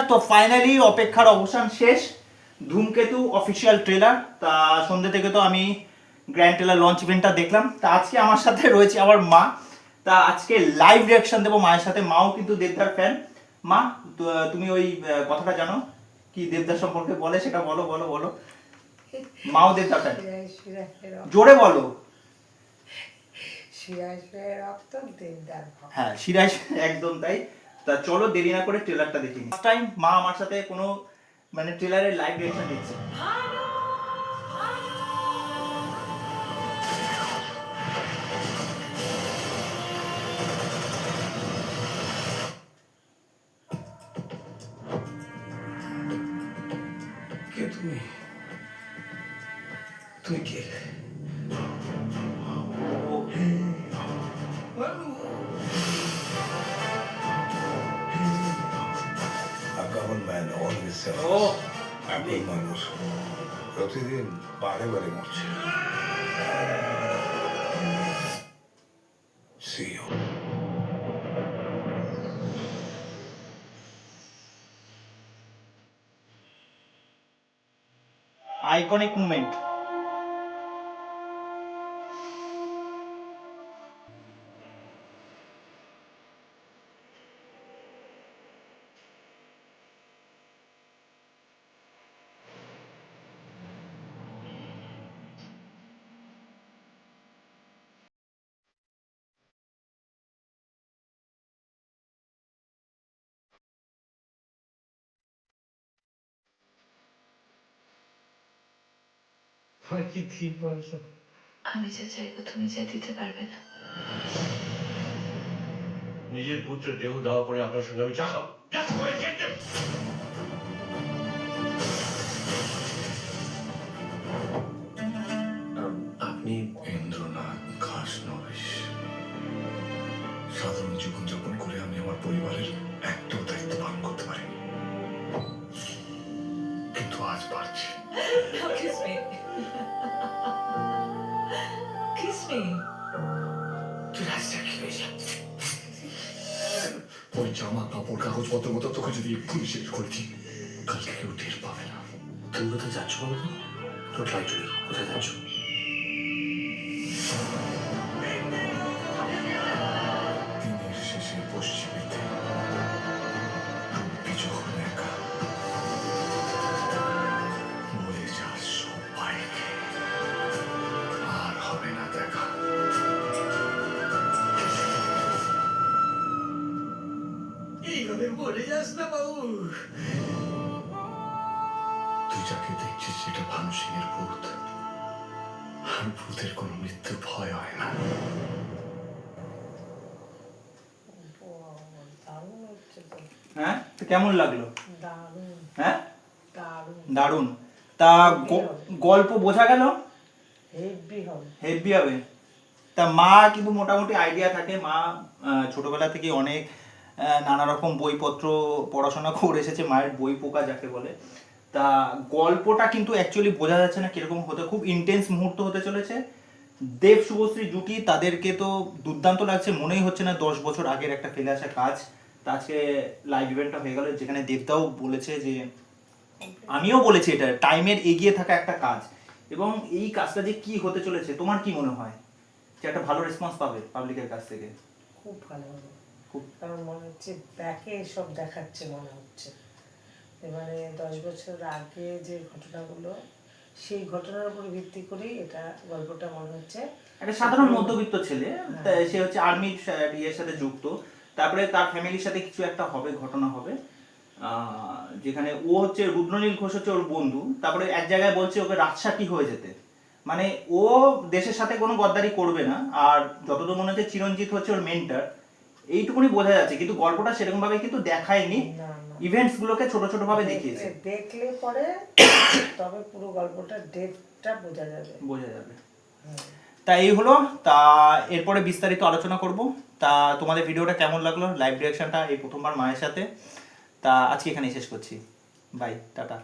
তো ফাইনালি অপেক্ষার অবসান শেষ, ধূমকেতু অফিসিয়াল ট্রেলার। তা সন্ধ্যে থেকে তো আমি গ্র্যান্ড ট্রেলার লঞ্চ ইভেন্টটা দেখলাম। তা আজকে আমার সাথে রয়েছে আমার মা। তা আজকে লাইভ রিয়াকশন দেবো মায়ের সাথে। মাও কিন্তু দেবদার ফ্যান। মা, তুমি ওই কথাটা জানো কি দেবদার সম্পর্কে বলে, সেটা বলো বলো বলো। মাও দেবদার ফ্যান, জোরে বলো। হ্যাঁ, সিরাজ, একদম তাই। তা চলো দেরি না করে ট্রেলারটা দেখি। ফার্স্ট টাইম মা আমার সাথে কোনো মানে ট্রেলারের লাইভ রিঅ্যাকশন দিচ্ছে। কে তুমি? তুমি কে? একই মানুষ প্রতিদিন বারে বারে মরছে। Iconic movement. আমি যা চাইবো তুমি যা দিতে পারবে না। নিজের পুত্রের দেহ দেওয়া পরে আপনার সঙ্গে আমি চাকাম। আপনি ইন্দ্রনাথ খাসনবিশ। সাধারণ জীবনযাপন করে আমি আমার পরিবারের একটাও দায়িত্ব পালন করতে পারিনি, কিন্তু আজ পারছি। Kiss me. Kiss me. তুই রাস্তা কি হয়ে যা। ওই জামা কাপড় কাগজপত্র মতো তোকে যদি এক্ষুনি শেষ করে দিই, কালকে কেউ টের পাবে না। তুমি কোথায় যাচ্ছ বলো তো? তোর লাইট কোথায় যাচ্ছ? দিনের শেষে পশ্চিমেতে রূপী যখন একা বলে যা সবাইকে, আর হবে না দেখা। এইভাবে মরে যাস না বাবু। তুই যাকে দেখছিস সেটা ভানু সিংয়ের ভূত, আর ভূতের কোনো মৃত্যুর ভয় হয় না। হ্যাঁ, তো কেমন লাগলো? হ্যাঁ, দারুণ। তা গল্প বোঝা গেল? হেভি হবে। তা মা কিন্তু মোটামুটি আইডিয়া থাকে। মা ছোটবেলা থেকে অনেক নানা রকম বইপত্র পড়াশোনা করে এসেছে, মায়ের বই পোকা যাকে বলে। তা গল্পটা কিন্তু অ্যাকচুয়ালি বোঝা যাচ্ছে না কিরকম হতে, খুব ইন্টেন্স মুহূর্ত হতে চলেছে। দেব শুভশ্রী জুটি, তাদেরকে তো দুর্দান্ত লাগছে, মনেই হচ্ছে না 10 বছর আগের একটা ফেলে আসা কাজ। তা আজকে লাইভ ইভেন্টটা হয়ে গেল, যেখানে দেবদাও বলেছে যে, আমিও বলেছি এটা টাইমের এগিয়ে থাকা একটা কাজ, এবং এই কাজটা যে কি হতে চলেছে তোমার কি মনে হয়? যে একটা ভালো রেসপন্স পাবে পাবলিকের কাছ থেকে? খুব ভালো হবে, খুব। কারণ মনে হচ্ছে ব্যাকে এসব দেখাচ্ছে, মনে হচ্ছে এবারে 10 বছর আগে যে ঘটনাগুলো, সেই ঘটনার উপর ভিত্তি করেই এটা গল্পটা মনে হচ্ছে। একটা সাধারণ মধ্যবিত্ত ছেলে, সে হচ্ছে আর্মির ইয়ের সাথে যুক্ত, তারপরে তার ফ্যামিলির সাথে কিছু একটা হবে, ঘটনা হবে, যেখানে ও হচ্ছে রুদ্রনীল ঘোষ হচ্ছে ওর বন্ধু, তারপরে এক জায়গায় বলছে ওকে রাজসাক্ষী হয়ে যেতে, মানে ও দেশের সাথে কোনো গদ্দারি করবে না। আর যতদূর মনে হচ্ছে চিরঞ্জিত হচ্ছে ওর মেন্টর, এইটুকুনি বোঝা যাচ্ছে, কিন্তু গল্পটা সেরকম ভাবে কিন্তু দেখায়নি, ইভেন্টস গুলোকে ছোট ছোট ভাবে দেখিয়েছে। দেখলে পরে তবে পুরো গল্পটা ডেপথটা বোঝা যাবে। তা এই হলো। তা এরপরে বিস্তারিত আলোচনা করব। তা তোমাদের ভিডিওটা কেমন লাগলো, লাইভ রিঅ্যাকশনটা এই প্রথমবার মায়ের সাথে। তা আজকে এখানেই শেষ করছি। Bye, tata.